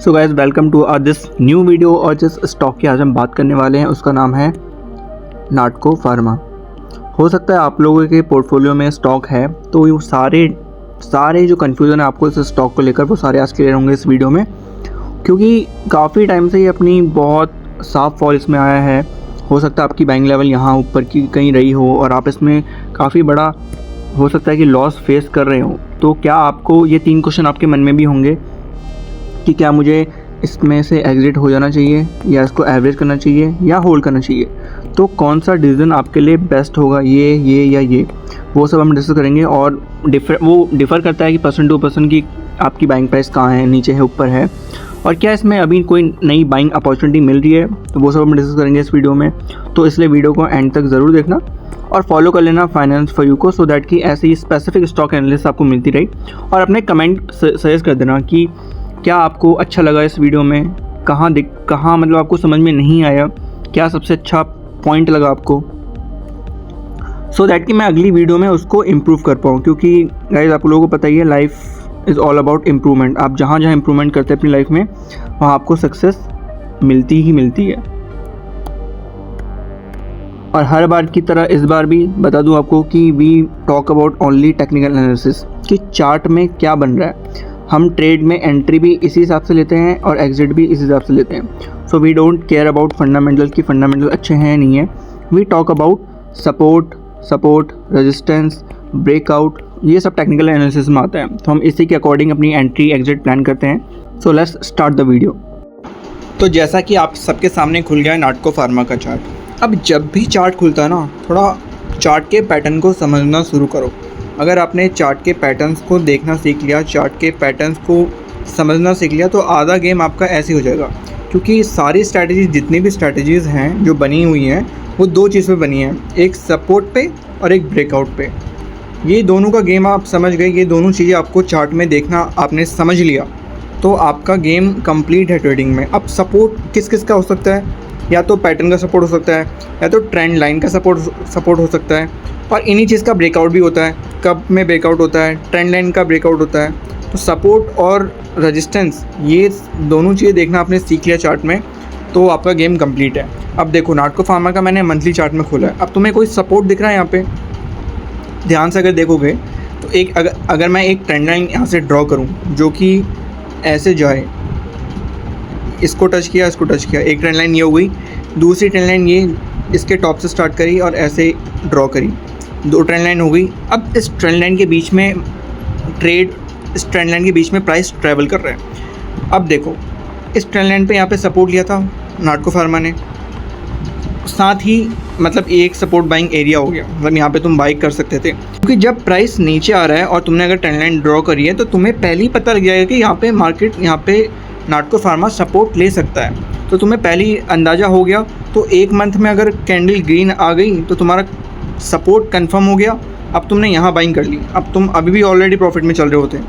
So guys welcome to this new video. और जिस stock की आज हम बात करने वाले हैं उसका नाम है नाटको फार्मा। हो सकता है आप लोगों के पोर्टफोलियो में स्टॉक है तो ये सारे जो कन्फ्यूज़न है आपको इस स्टॉक को लेकर वो सारे आज क्लियर होंगे इस वीडियो में, क्योंकि काफ़ी टाइम से ये अपनी बहुत साफ फॉल इसमें आया है। हो सकता है आपकी बाइंग लेवल यहाँ ऊपर की कहीं रही हो और आप इसमें काफ़ी बड़ा हो सकता है कि लॉस फेस कर रहे हो। तो क्या आपको ये 3 क्वेश्चन आपके मन में भी होंगे कि क्या मुझे इसमें से एग्जिट हो जाना चाहिए या इसको एवरेज करना चाहिए या होल्ड करना चाहिए, तो कौन सा डिसीजन आपके लिए बेस्ट होगा, ये या ये, वो सब हम डिस्कस करेंगे। और वो डिफ़र करता है कि पर्सन टू पर्सन की आपकी बाइंग प्राइस कहाँ है, नीचे है ऊपर है, और क्या इसमें अभी कोई नई बाइंग अपॉर्चुनिटी मिल रही है, तो वो सब हम डिस्कस करेंगे इस वीडियो में। तो इसलिए वीडियो को एंड तक ज़रूर देखना और फॉलो कर लेना फाइनेंस फॉर यू को, सो दैट कि ऐसी स्पेसिफिक स्टॉक एनालिसिस आपको मिलती रही। और अपने कमेंट सजेस्ट कर देना कि क्या आपको अच्छा लगा इस वीडियो में, कहाँ मतलब आपको समझ में नहीं आया, क्या सबसे अच्छा पॉइंट लगा आपको, सो दैट कि मैं अगली वीडियो में उसको इम्प्रूव कर पाऊँ। क्योंकि गाइस आप लोगों को पता ही है, life is all about improvement. आप जहाँ इम्प्रूवमेंट करते हैं अपनी लाइफ में वहाँ आपको सक्सेस मिलती ही मिलती है। और हर बार की तरह इस बार भी बता दूं आपको कि we talk about only technical analysis, कि चार्ट में क्या बन रहा है। हम ट्रेड में एंट्री भी इसी हिसाब से लेते हैं और एग्जिट भी इसी हिसाब से लेते हैं। So we don't care about fundamental कि फंडामेंटल अच्छे हैं या नहीं है। We talk about support resistance, breakout, ये सब टेक्निकल एनालिसिस में आता है। तो हम इसी के अकॉर्डिंग अपनी एंट्री एग्जिट प्लान करते हैं। So let's start the video. तो जैसा कि आप सबके सामने खुल गया है नाटको फार्मा का चार्ट। अब जब भी चार्ट खुलता है ना, थोड़ा चार्ट के पैटर्न को समझना शुरू करो। अगर आपने चार्ट के पैटर्न्स को देखना सीख लिया, चार्ट के पैटर्न्स को समझना सीख लिया, तो आधा गेम आपका ऐसे हो जाएगा। क्योंकि सारी स्ट्रैटेजीज, जितनी भी स्ट्रैटेजीज़ हैं जो बनी हुई हैं, वो 2 चीज़ पे बनी हैं, एक सपोर्ट पे और एक ब्रेकआउट पे। ये दोनों का गेम आप समझ गए, ये दोनों चीज़ें आपको चार्ट में देखना आपने समझ लिया तो आपका गेम कंप्लीट है ट्रेडिंग में। अब सपोर्ट किस किस का हो सकता है, या तो पैटर्न का सपोर्ट हो सकता है, या तो ट्रेंड लाइन का सपोर्ट हो सकता है, और इन्हीं चीज़ का ब्रेकआउट भी होता है। कब में ब्रेकआउट होता है, ट्रेंड लाइन का ब्रेकआउट होता है। तो सपोर्ट और रेजिस्टेंस, ये दोनों चीज़ें देखना आपने सीख लिया चार्ट में, तो आपका गेम कंप्लीट है। अब देखो नाटको फार्मा का मैंने मंथली चार्ट में खोला है। अब तुम्हें कोई सपोर्ट दिख रहा है यहाँ पे, ध्यान से अगर देखोगे तो एक अगर मैं एक ट्रेंड लाइन यहाँ से ड्रॉ करूँ जो कि ऐसे जाए, इसको टच किया, एक ट्रेंड लाइन ये हो गई, दूसरी ट्रेंड लाइन ये इसके टॉप से स्टार्ट करी और ऐसे ड्रॉ करी, 2 ट्रेंड लाइन हो गई। अब इस ट्रेंड लाइन के बीच में इस ट्रेंड लाइन के बीच में प्राइस ट्रैवल कर रहा है। अब देखो इस ट्रेंड लाइन पे यहाँ पे सपोर्ट लिया था नाटको फार्मा ने, साथ ही मतलब एक सपोर्ट बाइंग एरिया हो गया, मतलब यहाँ पे तुम बाई कर सकते थे। क्योंकि जब प्राइस नीचे आ रहा है और तुमने अगर ट्रेंड लाइन ड्रॉ करी है तो तुम्हें पहले ही पता लग जाएगा कि यहाँ पे नाटको फार्मा सपोर्ट ले सकता है, तो तुम्हें पहले ही अंदाज़ा हो गया। तो 1 मंथ में अगर कैंडल ग्रीन आ गई तो तुम्हारा सपोर्ट कंफर्म हो गया। अब तुमने यहाँ बाइंग कर ली, अब तुम अभी भी ऑलरेडी प्रॉफिट में चल रहे होते।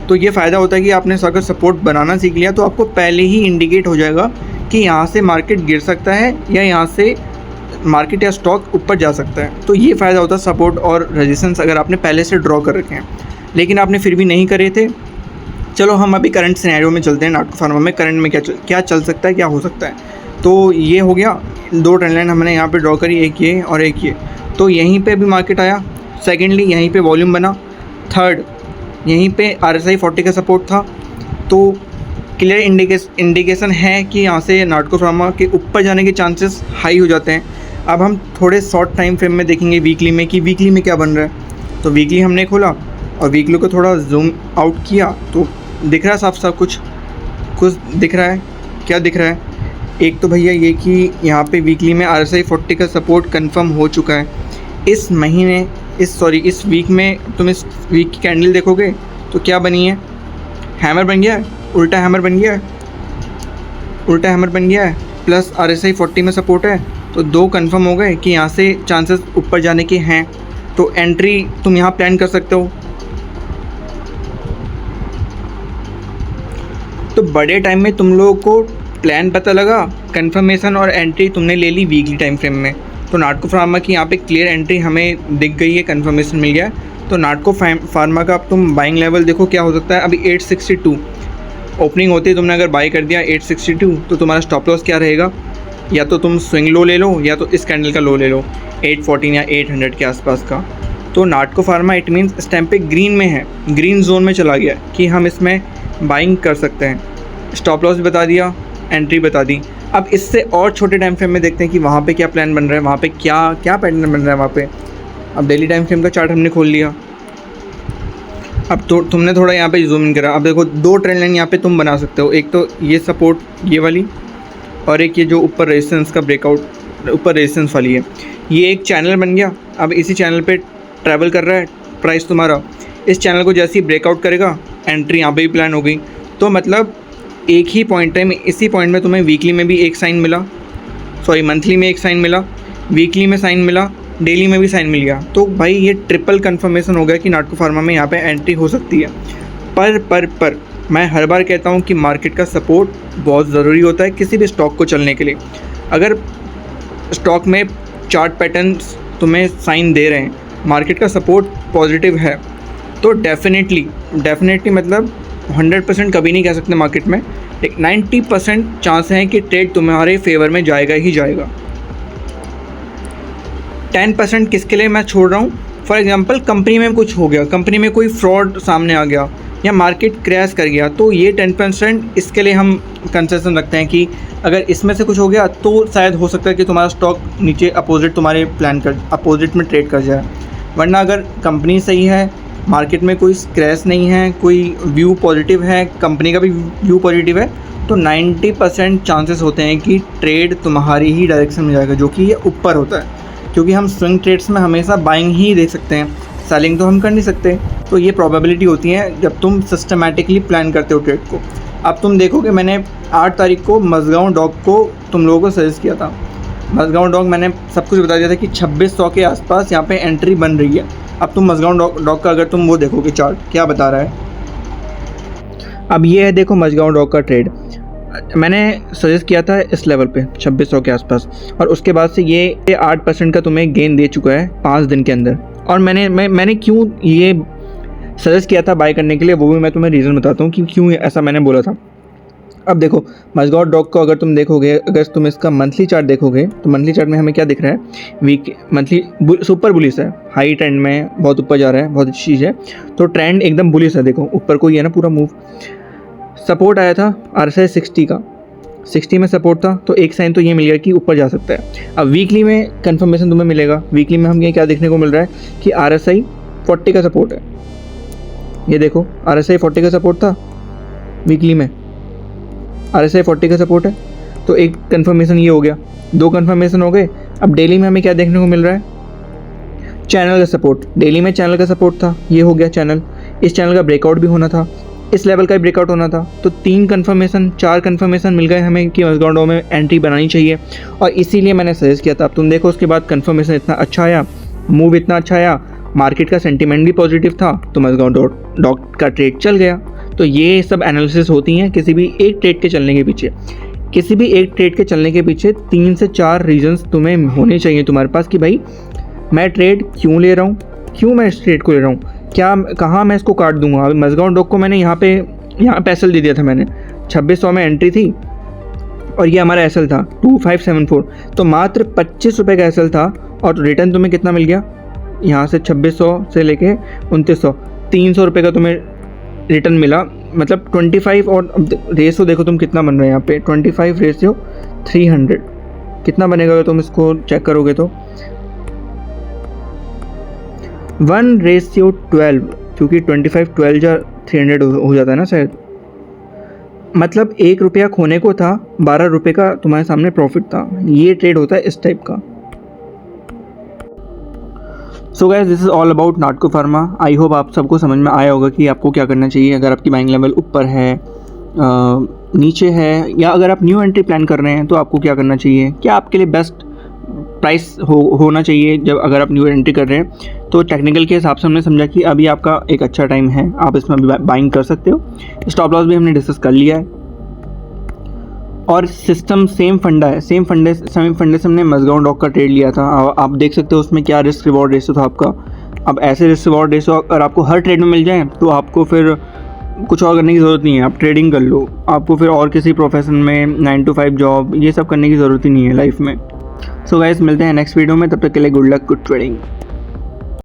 तो ये फ़ायदा होता है कि आपने अगर सपोर्ट बनाना सीख लिया तो आपको पहले ही इंडिकेट हो जाएगा कि यहाँ से मार्केट गिर सकता है या यहाँ से मार्केट या स्टॉक ऊपर जा सकता है। तो ये फ़ायदा होता है सपोर्ट और रेजिस्टेंस अगर आपने पहले से ड्रॉ कर रखे हैं, लेकिन आपने फिर भी नहीं करे थे। चलो हम अभी करंट सिनेरियो में चलते हैं। नाटको फार्मा में करंट में क्या चल सकता है, क्या हो सकता है। तो ये हो गया, 2 ट्रेंड लाइन हमने यहाँ पे ड्रॉ करी, एक ये और एक ये। तो यहीं पे भी मार्केट आया। सेकेंडली यहीं पे वॉल्यूम बना। थर्ड यहीं पे RSI 40 का सपोर्ट था। तो क्लियर इंडिकेशन है कि यहाँ से नाटको फार्मा के ऊपर जाने के चांसेस हाई हो जाते हैं। अब हम थोड़े शॉर्ट टाइम फ्रेम में देखेंगे वीकली में कि वीकली में क्या बन रहा है। तो वीकली हमने खोला और वीकली को थोड़ा जूम आउट किया तो दिख रहा है साफ कुछ दिख रहा है। क्या दिख रहा है? एक तो भैया ये कि यहाँ पे वीकली में RSI 40 का सपोर्ट कंफर्म हो चुका है। इस वीक में तुम इस वीक की कैंडल देखोगे तो क्या बनी है, हैमर बन गया है, उल्टा हैमर बन गया है, प्लस RSI 40 में सपोर्ट है। तो 2 कंफर्म हो गए कि यहाँ से चांसेस ऊपर जाने के हैं। तो एंट्री तुम यहाँ प्लान कर सकते हो। तो बड़े टाइम में तुम लोगों को प्लान पता लगा, कंफर्मेशन और एंट्री तुमने ले ली वीकली टाइम फ्रेम में। तो नाटको फार्मा की यहाँ पे क्लियर एंट्री हमें दिख गई है, कंफर्मेशन मिल गया है। तो नाटको फार्मा का अब तुम बाइंग लेवल देखो क्या हो सकता है। अभी 862 ओपनिंग होते ही तुमने अगर बाई कर दिया 862 तो तुम्हारा स्टॉप लॉस क्या रहेगा, या तो तुम स्विंग लो ले लो या तो इस कैंडल का लो ले लो 814 या 800 के आसपास का। तो नाटको फार्मा इट मीन्स इस टाइम पे ग्रीन में है, ग्रीन जोन में चला गया कि हम इसमें बाइंग कर सकते हैं। स्टॉप लॉस भी बता दिया, एंट्री बता दी। अब इससे और छोटे टाइम फ्रेम में देखते हैं कि वहाँ पे क्या प्लान बन रहा है, वहाँ पे क्या क्या पैटर्न बन रहा है वहाँ पे। अब डेली टाइम फ्रेम का चार्ट हमने खोल लिया। अब तो तुमने थोड़ा यहाँ पे जूम इन करा। अब देखो 2 ट्रेंड लाइन यहाँ पे तुम बना सकते हो, एक तो ये सपोर्ट ये वाली, और एक ये जो ऊपर रेजिस्टेंस का ब्रेकआउट ऊपर रेजिस्टेंस वाली है। ये एक चैनल बन गया। अब इसी चैनल पे ट्रैवल कर रहा है प्राइस तुम्हारा। इस चैनल को जैसे ही ब्रेकआउट करेगा एंट्री यहाँ पे भी प्लान हो गई। तो मतलब एक ही पॉइंट है, इसी पॉइंट में तुम्हें वीकली में भी एक साइन मिला, सॉरी मंथली में एक साइन मिला, वीकली में साइन मिला, डेली में भी साइन मिल गया। तो भाई ये ट्रिपल कंफर्मेशन हो गया कि नाटको फार्मा में यहाँ पे एंट्री हो सकती है। पर मैं हर बार कहता हूँ कि मार्केट का सपोर्ट बहुत ज़रूरी होता है किसी भी स्टॉक को चलने के लिए। अगर स्टॉक में चार्ट पैटर्न्स तुम्हें साइन दे रहे हैं, मार्केट का सपोर्ट पॉजिटिव है, तो डेफिनेटली मतलब 100% कभी नहीं कह सकते मार्केट में, एक 90% चांस है कि ट्रेड तुम्हारे फेवर में जाएगा ही जाएगा। 10% किसके लिए मैं छोड़ रहा हूँ, फॉर एग्जांपल कंपनी में कुछ हो गया, कंपनी में कोई फ्रॉड सामने आ गया या मार्केट क्रैश कर गया, तो ये 10% इसके लिए हम कंसेशन रखते हैं कि अगर इसमें से कुछ हो गया तो शायद हो सकता है कि तुम्हारा स्टॉक नीचे अपोजिट तुम्हारे अपोजिट में ट्रेड कर जाए। वरना अगर कंपनी सही है, मार्केट में कोई क्रैश नहीं है, कोई व्यू पॉजिटिव है, कंपनी का भी व्यू पॉजिटिव है, तो 90% चांसेस होते हैं कि ट्रेड तुम्हारी ही डायरेक्शन में जाएगा, जो कि ये ऊपर होता है। क्योंकि हम स्विंग ट्रेड्स में हमेशा बाइंग ही देख सकते हैं, सेलिंग तो हम कर नहीं सकते। तो ये प्रोबेबिलिटी होती है जब तुम सिस्टमैटिकली प्लान करते हो ट्रेड को। अब तुम देखोगे मैंने 8 तारीख को मजगांव डॉग को तुम लोगों को सजेस्ट किया था। मजगांव डॉग मैंने सब कुछ बता दिया था कि 2600 के आसपास यहाँ पे एंट्री बन रही है। अब तुम मजगांव डॉग का अगर तुम वो देखोगे चार्ट क्या बता रहा है। अब ये है देखो मजगांव डॉग का ट्रेड मैंने सजेस्ट किया था इस लेवल पे 2600 के आसपास, और उसके बाद से ये 8% का तुम्हें गेन दे चुका है 5 दिन के अंदर। और मैंने क्यों ये सजेस्ट किया था बाय करने के लिए, वो भी मैं तुम्हें रीज़न बताता हूँ कि क्यों ऐसा मैंने बोला था। अब देखो मजगांव डॉग को अगर तुम देखोगे, अगर तुम इसका मंथली चार्ट देखोगे तो मंथली चार्ट में हमें क्या दिख रहा है, वीक मंथली सुपर बुलिश है, हाई ट्रेंड में बहुत ऊपर जा रहा है, बहुत अच्छी चीज़ है। तो ट्रेंड एकदम बुलिश है, देखो ऊपर को ये है ना पूरा मूव। सपोर्ट आया था RSI 60 का, 60 में सपोर्ट था, तो एक साइन तो ये मिल गया कि ऊपर जा सकता है। अब वीकली में कंफर्मेशन तुम्हें मिलेगा। वीकली में हम ये क्या देखने को मिल रहा है कि RSI 40 का सपोर्ट है। ये देखो RSI 40 का सपोर्ट था, वीकली में RSI 40 का सपोर्ट है, तो एक कंफर्मेशन ये हो गया, 2 कंफर्मेशन हो गए। अब डेली में हमें क्या देखने को मिल रहा है, चैनल का सपोर्ट। डेली में चैनल का सपोर्ट था, ये हो गया चैनल, इस चैनल का ब्रेकआउट भी होना था, इस लेवल का ब्रेकआउट होना था। तो 3 कंफर्मेशन 4 कंफर्मेशन मिल गए हमें कि मजगांव डॉग में एंट्री बनानी चाहिए, और इसीलिए मैंने सजेस्ट किया था। अब तुम देखो उसके बाद कंफर्मेशन इतना अच्छा आया, मूव इतना अच्छा आया, मार्केट का सेंटीमेंट भी पॉजिटिव था, तो मजगांव डॉग का ट्रेड चल गया। तो ये सब एनालिसिस होती हैं किसी भी एक ट्रेड के चलने के पीछे। किसी भी एक ट्रेड के चलने के पीछे 3 से 4 रीजंस तुम्हें होने चाहिए तुम्हारे पास कि भाई मैं ट्रेड क्यों ले रहा हूँ, क्यों मैं इस ट्रेड को ले रहा हूँ, क्या कहाँ मैं इसको काट दूंगा। अभी मजगांव डॉग को मैंने यहाँ पे एसएल दे दिया था, मैंने 2600 में एंट्री थी और ये हमारा एसएल था 2574, तो मात्र 25 रुपये का एसएल था और रिटर्न तुम्हें कितना मिल गया यहाँ से 2600 से लेके 2900, 300 रुपये का तुम्हें रिटर्न मिला। मतलब 25 और रेशियो देखो तुम कितना बन रहा है यहाँ पे, 25 रेशियो 300 कितना बनेगा अगर तुम इसको चेक करोगे तो 1:12, क्योंकि 25 12 या 300 हो जाता है ना शायद। मतलब 1 रुपया खोने को था, 12 रुपये का तुम्हारे सामने प्रॉफिट था। ये ट्रेड होता है इस टाइप का। So guys this is all about Natco pharma. I hope आप सबको समझ में आया होगा कि आपको क्या करना चाहिए अगर आपकी बाइंग लेवल ऊपर है, नीचे है, या अगर आप न्यू एंट्री प्लान कर रहे हैं तो आपको क्या करना चाहिए, क्या आपके लिए बेस्ट प्राइस होना चाहिए जब अगर आप न्यू एंट्री कर रहे हैं। तो टेक्निकल के हिसाब से हमने समझा कि अभी आपका एक अच्छा टाइम है, आप इसमें अभी बाइंग कर सकते हो। स्टॉप लॉस भी हमने डिस्कस कर लिया है और सिस्टम सेम फंडा है, सेम फंडे से हमने मजगांव डॉग का ट्रेड लिया था। आप देख सकते हो उसमें क्या रिस्क रिवॉर्ड रेशियो था आपका। अब ऐसे रिस्क रिवॉर्ड रेशियो अगर आपको हर ट्रेड में मिल जाए तो आपको फिर कुछ और करने की ज़रूरत नहीं है, आप ट्रेडिंग कर लो, आपको फिर और किसी प्रोफेशन में 9 to 5 जॉब ये सब करने की ज़रूरत ही नहीं है लाइफ में। सो गाइस मिलते हैं नेक्स्ट वीडियो में, तब तक के लिए गुड लक, गुड ट्रेडिंग।